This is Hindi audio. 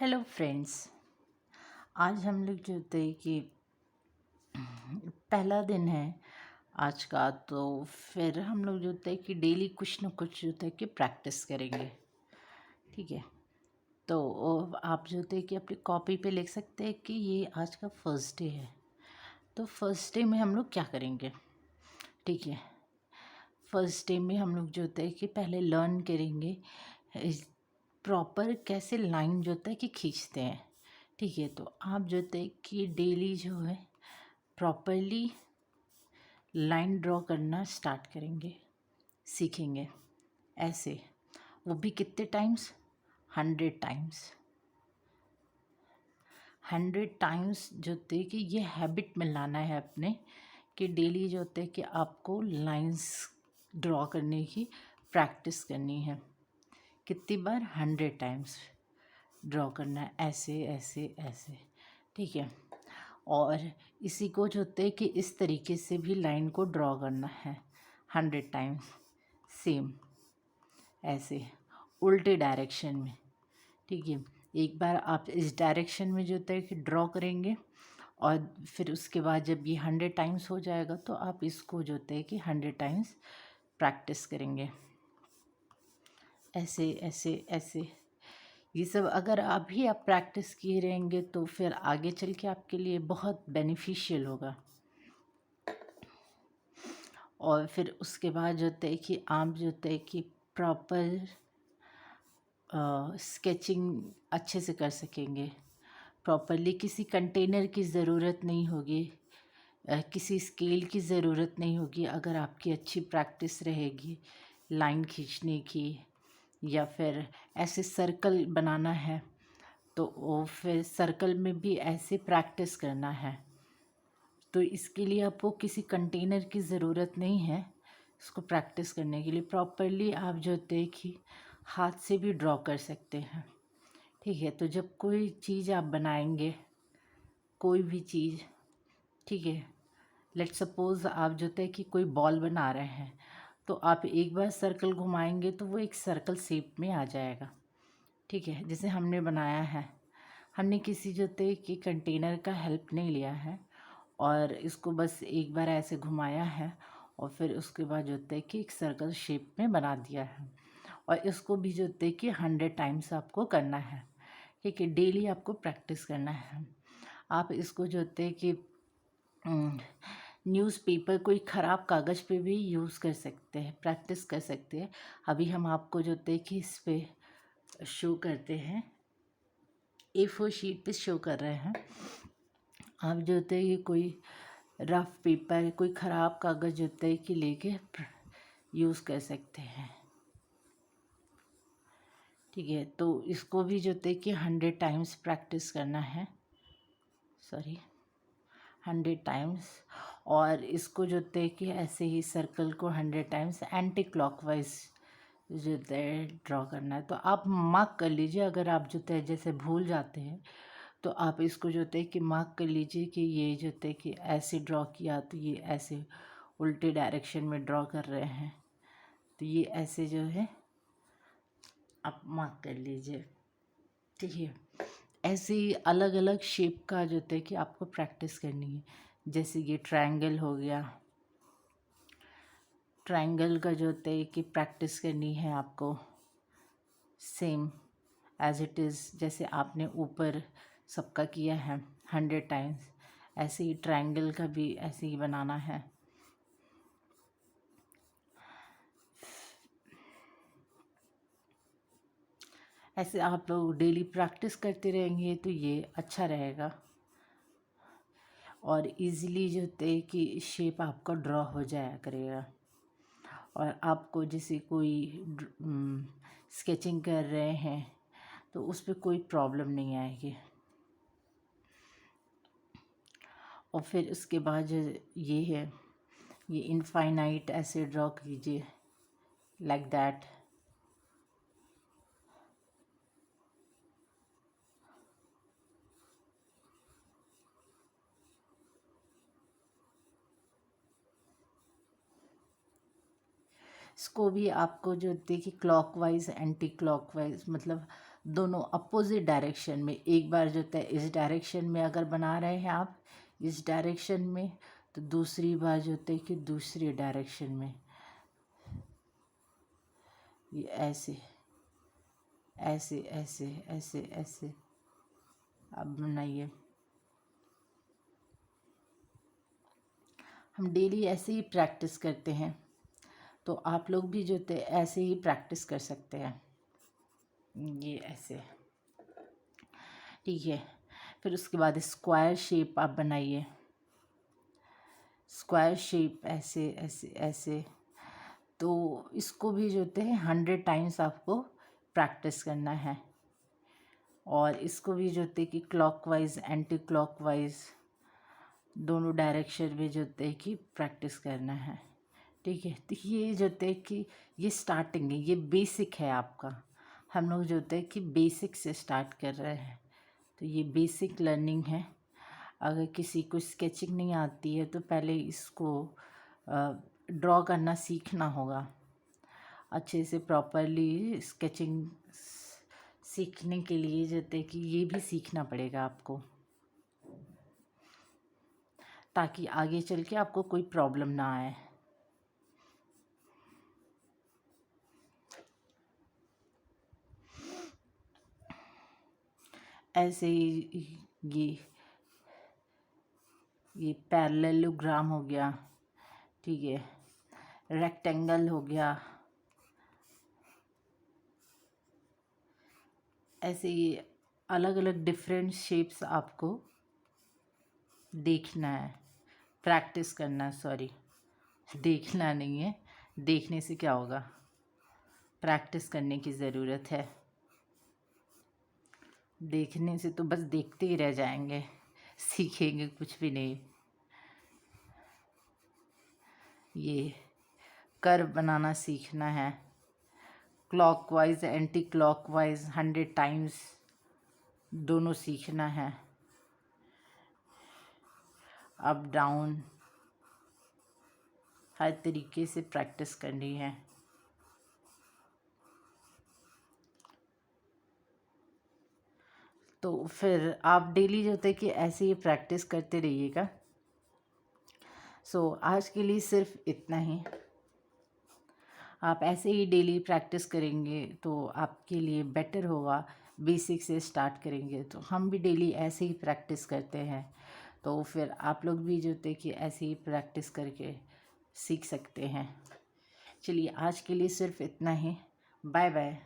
Hello friends. आज हम लोग जो होते हैं कि पहला दिन है आज का, तो फिर हम लोग जो होता है कि डेली कुछ ना कुछ जो होता है कि प्रैक्टिस करेंगे। ठीक है, तो आप जो होते हैं कि अपनी कॉपी पे लिख सकते हैं कि ये आज का फर्स्ट डे है। तो फर्स्ट डे में हम लोग क्या करेंगे? ठीक है, फर्स्ट डे में हम लोग जो होता है कि पहले लर्न करेंगे प्रॉपर कैसे लाइन जो होता है कि खींचते हैं। ठीक है, तो आप जो होता है कि डेली जो है प्रॉपरली लाइन ड्रॉ करना स्टार्ट करेंगे, सीखेंगे ऐसे। वो भी कितने टाइम्स? 100 टाइम्स। 100 टाइम्स जो होते हैं कि ये हैबिट में लाना है अपने, कि डेली जो होते हैं कि आपको लाइंस ड्रॉ करने की प्रैक्टिस करनी है। कितनी बार? 100 टाइम्स ड्रॉ करना है, ऐसे ऐसे ऐसे। ठीक है, और इसी को जो होते है कि इस तरीके से भी लाइन को ड्रॉ करना है 100 टाइम्स, सेम ऐसे उल्टे डायरेक्शन में। ठीक है, एक बार आप इस डायरेक्शन में जो होता है कि ड्रॉ करेंगे, और फिर उसके बाद जब ये 100 टाइम्स हो जाएगा तो आप इसको जो होता है कि 100 टाइम्स प्रैक्टिस करेंगे, ऐसे ऐसे ऐसे। ये सब अगर अभी आप प्रैक्टिस किए रहेंगे तो फिर आगे चल के आपके लिए बहुत बेनिफिशियल होगा। और फिर उसके बाद जो होता है कि आप जो होता है कि प्रॉपर स्केचिंग अच्छे से कर सकेंगे। प्रॉपरली किसी कंटेनर की ज़रूरत नहीं होगी, किसी स्केल की ज़रूरत नहीं होगी अगर आपकी अच्छी प्रैक्टिस रहेगी लाइन खींचने की, या फिर ऐसे सर्कल बनाना है तो वो फिर सर्कल में भी ऐसे प्रैक्टिस करना है। तो इसके लिए आपको किसी कंटेनर की ज़रूरत नहीं है इसको प्रैक्टिस करने के लिए। प्रॉपरली आप जो होते हैं कि हाथ से भी ड्रॉ कर सकते हैं। ठीक है, तो जब कोई चीज़ आप बनाएंगे, कोई भी चीज़, ठीक है, लेट्स सपोज़ आप जो होता है कि कोई बॉल बना रहे हैं, तो आप एक बार सर्कल घुमाएंगे तो वो एक सर्कल शेप में आ जाएगा। ठीक है, जैसे हमने बनाया है, हमने किसी जो होते कि कंटेनर का हेल्प नहीं लिया है, और इसको बस एक बार ऐसे घुमाया है और फिर उसके बाद जो होता है कि एक सर्कल शेप में बना दिया है। और इसको भी जो होता है कि 100 टाइम्स आपको करना है। ठीक है, डेली आपको प्रैक्टिस करना है। आप इसको जो होते है कि न्यूज़पेपर, कोई ख़राब कागज़ पे भी यूज़ कर सकते हैं, प्रैक्टिस कर सकते हैं। अभी हम आपको जो होते है कि इस पे शो करते हैं, A4 शीट पे शो कर रहे हैं। आप जो होते है कि कोई रफ पेपर, कोई ख़राब कागज़ जो होता है कि लेके यूज़ कर सकते हैं। ठीक है, तो इसको भी जो होता है कि 100 टाइम्स प्रैक्टिस करना है, सॉरी 100 टाइम्स। और इसको जो होता है कि ऐसे ही सर्कल को 100 टाइम्स एंटी क्लॉकवाइज जो होता है ड्रॉ करना है। तो आप मार्क कर लीजिए, अगर आप जो होता है जैसे भूल जाते हैं तो आप इसको जो होता है कि मार्क कर लीजिए कि ये जो होता है कि ऐसे ड्रॉ किया तो ये ऐसे उल्टे डायरेक्शन में ड्रॉ कर रहे हैं, तो ये ऐसे जो है आप मार्क कर लीजिए। ठीक है, ऐसे ही अलग अलग शेप का जो होता है कि आपको प्रैक्टिस करनी है। जैसे ये ट्रायंगल हो गया, ट्रायंगल का जो होता है कि प्रैक्टिस करनी है आपको, सेम एज इट इज़ जैसे आपने ऊपर सबका किया है 100 टाइम्स, ऐसे ही ट्रायंगल का भी ऐसे ही बनाना है। ऐसे आप लोग डेली प्रैक्टिस करते रहेंगे तो ये अच्छा रहेगा, और इजीली जो होते है कि शेप आपका ड्रॉ हो जाया करेगा। और आपको जैसे कोई स्केचिंग कर रहे हैं तो उस पर कोई प्रॉब्लम नहीं आएगी। और फिर उसके बाद जो ये है, ये इनफाइनाइट ऐसे ड्रॉ कीजिए, लाइक दैट। इसको भी आपको जो देखिए क्लॉकवाइज एंटी क्लॉकवाइज, मतलब दोनों अपोजिट डायरेक्शन में, एक बार जो है इस डायरेक्शन में अगर बना रहे हैं आप इस डायरेक्शन में, तो दूसरी बार जो है कि दूसरी डायरेक्शन में, ये ऐसे ऐसे ऐसे ऐसे ऐसे आप बनाइए। हम डेली ऐसे ही प्रैक्टिस करते हैं, तो आप लोग भी जो है ऐसे ही प्रैक्टिस कर सकते हैं। ये ऐसे, ठीक है। फिर उसके बाद स्क्वायर शेप आप बनाइए, स्क्वायर शेप ऐसे ऐसे ऐसे। तो इसको भी जो है 100 टाइम्स आपको प्रैक्टिस करना है, और इसको भी जो है कि क्लॉकवाइज एंटी क्लॉकवाइज दोनों डायरेक्शन में जो है कि प्रैक्टिस करना है, ठीक है। तो ये जो है कि ये स्टार्टिंग है, ये बेसिक है आपका। हम लोग जो है कि बेसिक से स्टार्ट कर रहे हैं, तो ये बेसिक लर्निंग है। अगर किसी को स्केचिंग नहीं आती है तो पहले इसको ड्रॉ करना सीखना होगा। अच्छे से प्रॉपरली स्केचिंग सीखने के लिए जो है कि ये भी सीखना पड़ेगा आपको, ताकि आगे चल के आपको कोई प्रॉब्लम ना आए। ऐसे ही ये पैरेललोग्राम हो गया, ठीक है, रेक्टेंगल हो गया, ऐसे ये अलग अलग डिफरेंट शेप्स आपको देखना है, प्रैक्टिस करना है। सॉरी, देखना नहीं है, देखने से क्या होगा, प्रैक्टिस करने की ज़रूरत है। देखने से तो बस देखते ही रह जाएंगे, सीखेंगे कुछ भी नहीं। ये कर्व बनाना सीखना है, क्लॉकवाइज एंटी क्लॉकवाइज 100 टाइम्स दोनों सीखना है, अप डाउन हर तरीके से प्रैक्टिस करनी है। तो फिर आप डेली जो है कि ऐसे ही प्रैक्टिस करते रहिएगा। आज के लिए सिर्फ इतना ही। आप ऐसे ही डेली प्रैक्टिस करेंगे तो आपके लिए बेटर होगा। बेसिक से स्टार्ट करेंगे तो हम भी डेली ऐसे ही प्रैक्टिस करते हैं, तो फिर आप लोग भी जो है कि ऐसे ही प्रैक्टिस करके सीख सकते हैं। चलिए, आज के लिए सिर्फ इतना ही। Bye bye.